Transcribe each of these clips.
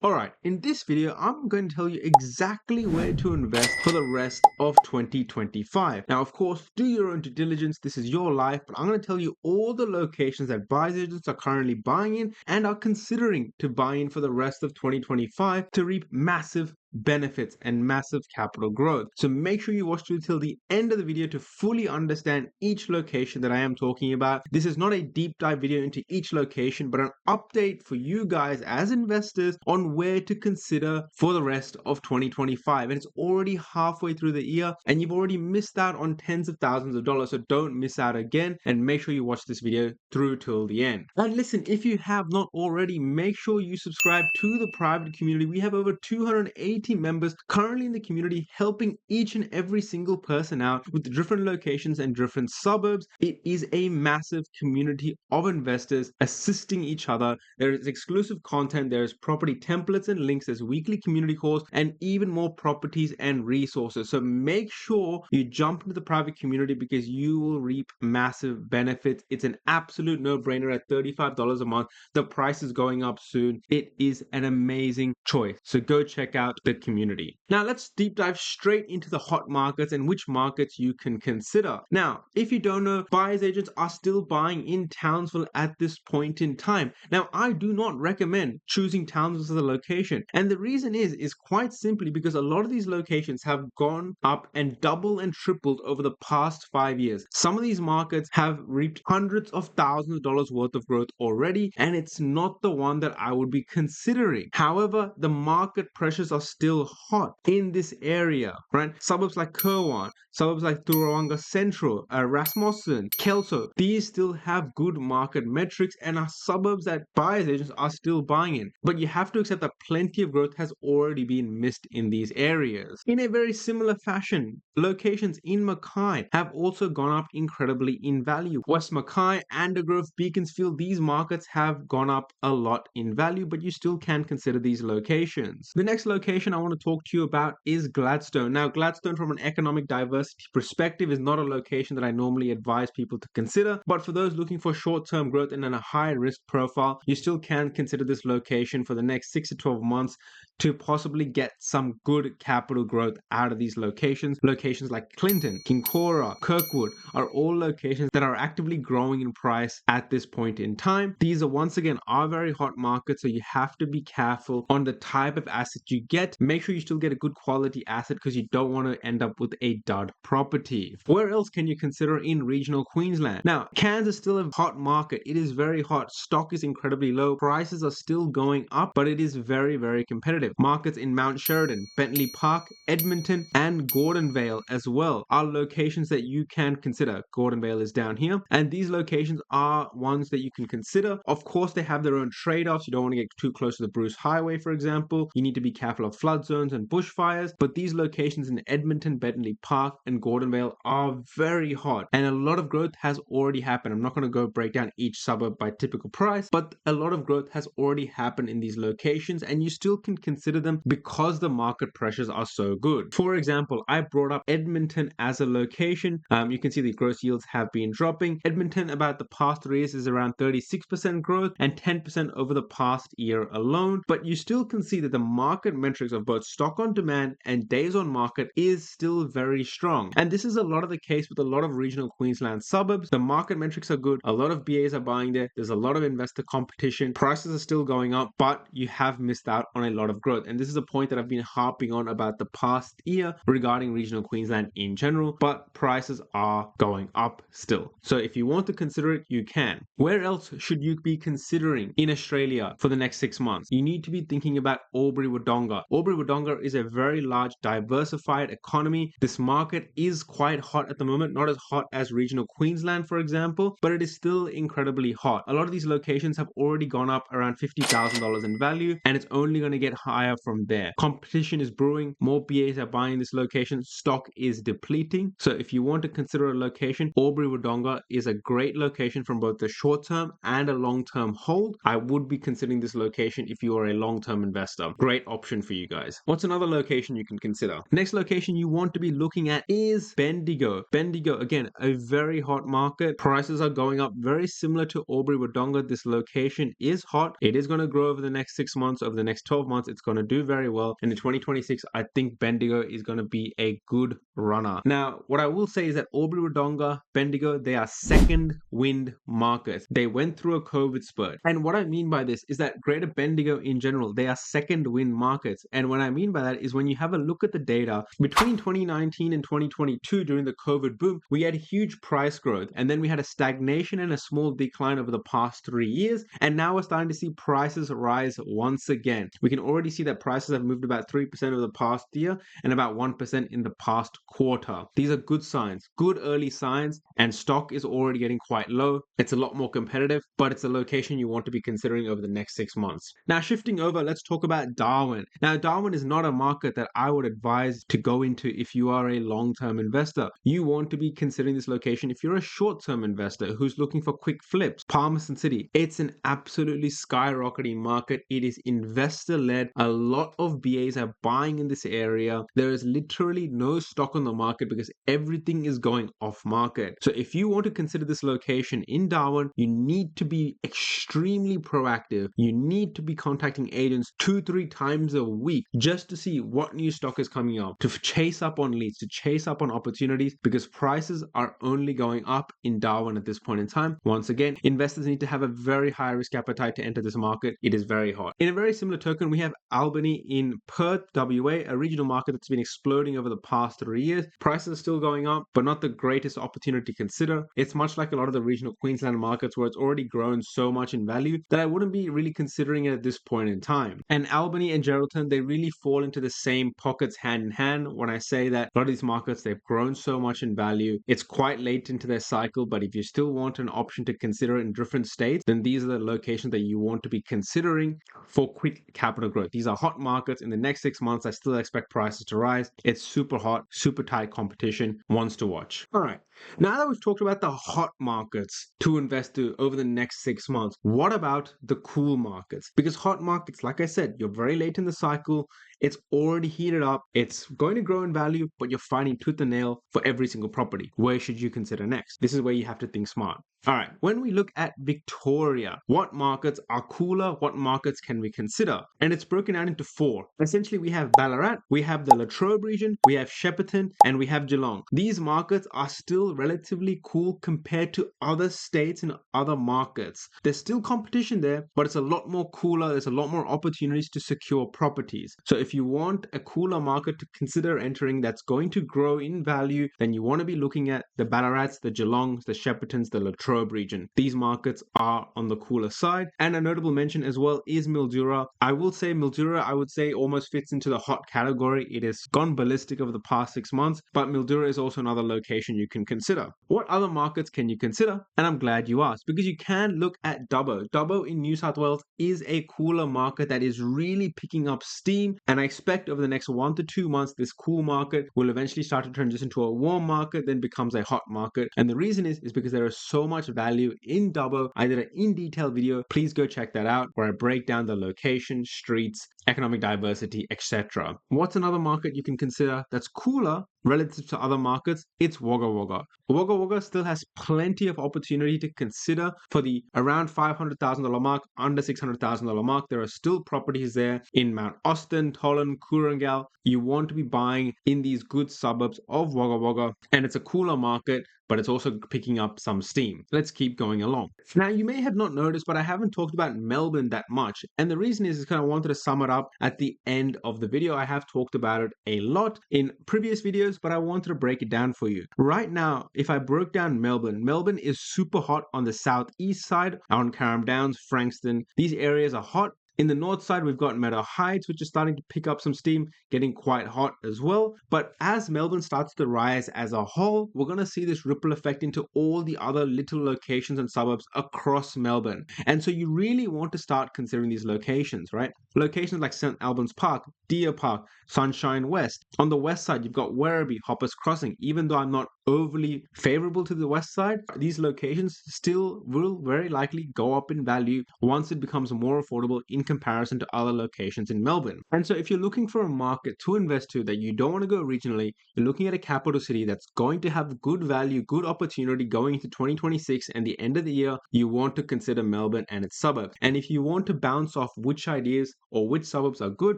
Alright, in this video, I'm going to tell you exactly where to invest for the rest of 2025. Now, of course, do your own due diligence. This is your life, but I'm going to tell you all the locations that buyers agents are currently buying in and are considering to buy in for the rest of 2025 to reap massive benefits and massive capital growth. So make sure you watch through till the end of the video to fully understand each location that I am talking about. This is not a deep dive video into each location, but an update for you guys as investors on where to consider for the rest of 2025. And it's already halfway through the year and you've already missed out on tens of thousands of dollars. So don't miss out again and make sure you watch this video through till the end. And listen, if you have not already, make sure you subscribe to the private community. We have over 280 members currently in the community, helping each and every single person out with different locations and different suburbs. It is a massive community of investors assisting each other. There is exclusive content, there's property templates and links, there's weekly community calls, and even more properties and resources. So make sure you jump into the private community because you will reap massive benefits. It's an absolute no-brainer at $35 a month. The price is going up soon. It is an amazing choice. So go check out the community. Now let's deep dive straight into the hot markets and which markets you can consider. Now, if you don't know, buyers agents are still buying in Townsville at this point in time. Now, I do not recommend choosing Townsville as a location. And the reason is quite simply because a lot of these locations have gone up and double and tripled over the past 5 years. Some of these markets have reaped hundreds of thousands of dollars worth of growth already, and it's not the one that I would be considering. However, the market pressures are still hot in this area, right? Suburbs like Kirwan, suburbs like Albury-Wodonga Central, Rasmussen, Kelso, these still have good market metrics and are suburbs that buyers agents are still buying in. But you have to accept that plenty of growth has already been missed in these areas. In a very similar fashion, locations in Mackay have also gone up incredibly in value. West Mackay, Andergrove, Beaconsfield, these markets have gone up a lot in value, but you still can consider these locations. The next location I want to talk to you about is Gladstone. Now, Gladstone from an economic diversity perspective is not a location that I normally advise people to consider, but for those looking for short-term growth and a high risk profile, you still can consider this location for the next 6 to 12 months to possibly get some good capital growth out of these locations. Locations like Clinton, Kincora, Kirkwood are all locations that are actively growing in price at this point in time. These are once again are very hot markets, so you have to be careful on the type of asset you get. Make sure you still get a good quality asset because you don't want to end up with a dud property. Where else can you consider in regional Queensland? Now, Cairns is still a hot market. It is very hot. Stock is incredibly low. Prices are still going up, but it is very, very competitive. Markets in Mount Sheridan, Bentley Park, Edmonton, and Gordonvale as well are locations that you can consider. Gordonvale is down here, and these locations are ones that you can consider. Of course, they have their own trade-offs. You don't want to get too close to the Bruce Highway, for example. You need to be careful of flood zones and bushfires, but these locations in Edmonton, Bentley Park, and Gordonvale are very hot, and a lot of growth has already happened. I'm not going to go break down each suburb by typical price, but a lot of growth has already happened in these locations, and you still can consider them because the market pressures are so good. For example, I brought up Edmonton as a location. You can see the gross yields have been dropping. Edmonton, about the past 3 years, is around 36% growth and 10% over the past year alone, but you still can see that the market metrics of both stock on demand and days on market is still very strong. And this is a lot of the case with a lot of regional Queensland suburbs. The market metrics are good. A lot of BAs are buying there. There's a lot of investor competition. Prices are still going up, but you have missed out on a lot of growth. And this is a point that I've been harping on about the past year regarding regional Queensland in general, but prices are going up still. So if you want to consider it, you can. Where else should you be considering in Australia for the next 6 months? You need to be thinking about Albury-Wodonga. Albury-Wodonga is a very large, diversified economy. This market is quite hot at the moment, not as hot as regional Queensland, for example, but it is still incredibly hot. A lot of these locations have already gone up around $50,000 in value, and it's only going to get higher from there. Competition is brewing, more BAs are buying this location, stock is depleting. So if you want to consider a location, Albury-Wodonga is a great location from both the short term and a long term hold. I would be considering this location if you are a long term investor. Great option for you guys. What's another location you can consider? Next location you want to be looking at is Bendigo. Bendigo, again, a very hot market. Prices are going up, very similar to Albury-Wodonga. This location is hot. It is going to grow over the next 6 months, over the next 12 months. It's going to do very well. And in 2026, I think Bendigo is going to be a good runner. Now, what I will say is that Albury-Wodonga, Bendigo, they are second wind markets. They went through a COVID spurt. And what I mean by this is that Greater Bendigo in general, they are second wind markets. And what I mean by that is when you have a look at the data between 2019 and 2022 during the COVID boom, we had huge price growth. And then we had a stagnation and a small decline over the past 3 years. And now we're starting to see prices rise once again. We can already see that prices have moved about 3% over the past year and about 1% in the past quarter. These are good signs, good early signs, and stock is already getting quite low. It's a lot more competitive, but it's a location you want to be considering over the next 6 months. Now, shifting over, let's talk about Darwin. Now, Darwin is not a market that I would advise to go into if you are a long-term investor. You want to be considering this location if you're a short-term investor who's looking for quick flips. Palmerston City, it's an absolutely skyrocketing market. It is investor-led. A lot of BAs are buying in this area. There is literally no stock on the market because everything is going off market. So if you want to consider this location in Darwin, you need to be extremely proactive. You need to be contacting agents 2-3 times a week just to see what new stock is coming up, to chase up on leads, to chase up on opportunities, because prices are only going up in Darwin at this point in time. Once again, investors need to have a very high risk appetite to enter this market. It is very hot. In a very similar token, we have Albany in Perth, WA, a regional market that's been exploding over the past 3 years. Prices are still going up, but not the greatest opportunity to consider. It's much like a lot of the regional Queensland markets where it's already grown so much in value that I wouldn't be really considering it at this point in time. And Albany and Geraldton, they really fall into the same pockets hand in hand when I say that a lot of these markets, they've grown so much in value. It's quite late into their cycle, but if you still want an option to consider in different states, then these are the locations that you want to be considering for quick capital growth. These are hot markets. In the next 6 months, I still expect prices to rise. It's super hot, super tight competition, ones to watch. All right. Now that we've talked about the hot markets to invest to over the next 6 months, what about the cool markets? Because hot markets, like I said, you're very late in the cycle. It's already heated up. It's going to grow in value, but you're fighting tooth and nail for every single property. Where should you consider next? This is where you have to think smart. All right, when we look at Victoria, what markets are cooler? What markets can we consider? And it's broken out into 4. Essentially, we have Ballarat, we have the Latrobe region, we have Shepparton, and we have Geelong. These markets are still relatively cool compared to other states and other markets. There's still competition there, but it's a lot more cooler. There's a lot more opportunities to secure properties. So if you want a cooler market to consider entering that's going to grow in value, then you want to be looking at the Ballarats, the Geelongs, the Sheppartons, the Latrobe region. These markets are on the cooler side. And a notable mention as well is Mildura. I will say Mildura, I would say almost fits into the hot category. It has gone ballistic over the past 6 months, but Mildura is also another location you can consider. What other markets can you consider? And I'm glad you asked, because you can look at Dubbo. Dubbo in New South Wales is a cooler market that is really picking up steam, and I expect over the next 1 to 2 months, this cool market will eventually start to transition to a warm market, then becomes a hot market. And the reason is because there is so much value in Dubbo. I did an in-detail video. Please go check that out where I break down the location, streets, economic diversity, etc. What's another market you can consider that's cooler relative to other markets? It's Wagga Wagga. Wagga Wagga still has plenty of opportunity to consider for the around $500,000 mark, under $600,000 mark. There are still properties there in Mount Austin, Tolland, Kurungal. You want to be buying in these good suburbs of Wagga Wagga, and it's a cooler market, but it's also picking up some steam. Let's keep going along. Now, you may have not noticed, but I haven't talked about Melbourne that much. And the reason is because I wanted to sum it up at the end of the video. I have talked about it a lot in previous videos, but I wanted to break it down for you. Right now, if I broke down Melbourne, Melbourne is super hot on the southeast side, on Carrum Downs, Frankston. These areas are hot. In the north side, we've got Meadow Heights, which is starting to pick up some steam, getting quite hot as well. But as Melbourne starts to rise as a whole, we're going to see this ripple effect into all the other little locations and suburbs across Melbourne. And so you really want to start considering these locations, right? Locations like St. Albans Park, Deer Park, Sunshine West. On the west side, you've got Werribee, Hoppers Crossing. Even though I'm not overly favorable to the west side, these locations still will very likely go up in value once it becomes more affordable in comparison to other locations in Melbourne. And so if you're looking for a market to invest to that you don't want to go regionally, you're looking at a capital city that's going to have good value, good opportunity going into 2026 and the end of the year, you want to consider Melbourne and its suburbs. And if you want to bounce off which ideas or which suburbs are good,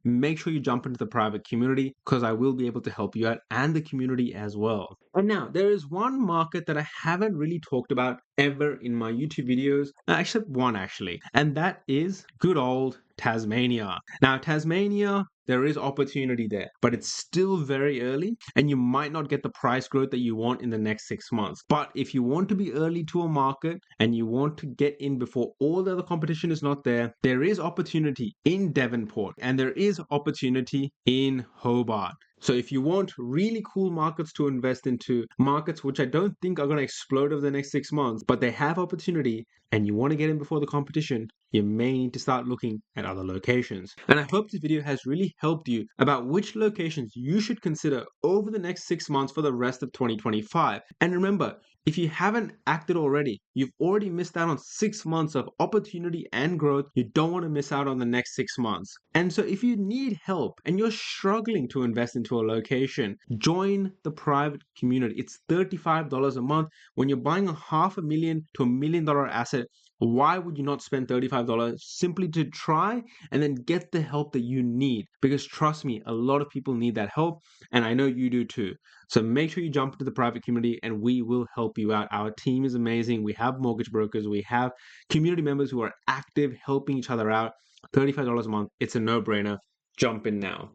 make sure you jump into the private community because I will be able to help you out and the community as well. And now, there is one market that I haven't really talked about ever in my YouTube videos, except one actually, and that is good old Tasmania. Now, Tasmania, there is opportunity there, but it's still very early and you might not get the price growth that you want in the next 6 months. But if you want to be early to a market and you want to get in before all the other competition is not there, there is opportunity in Devonport and there is opportunity in Hobart. So if you want really cool markets to invest into, markets which I don't think are going to explode over the next 6 months, but they have opportunity and you want to get in before the competition, you may need to start looking at other locations. And I hope this video has really helped you about which locations you should consider over the next 6 months for the rest of 2025. And remember, if you haven't acted already, you've already missed out on 6 months of opportunity and growth. You don't want to miss out on the next 6 months. And so if you need help and you're struggling to invest into a location, join the private community. It's $35 a month. When you're buying a $500,000 to $1 million asset, why would you not spend $35 simply to try and then get the help that you need? Because trust me, a lot of people need that help, and I know you do too. So make sure you jump into the private community and we will help you out. Our team is amazing. We have mortgage brokers, we have community members who are active helping each other out. $35 a month, it's a no-brainer. Jump in now.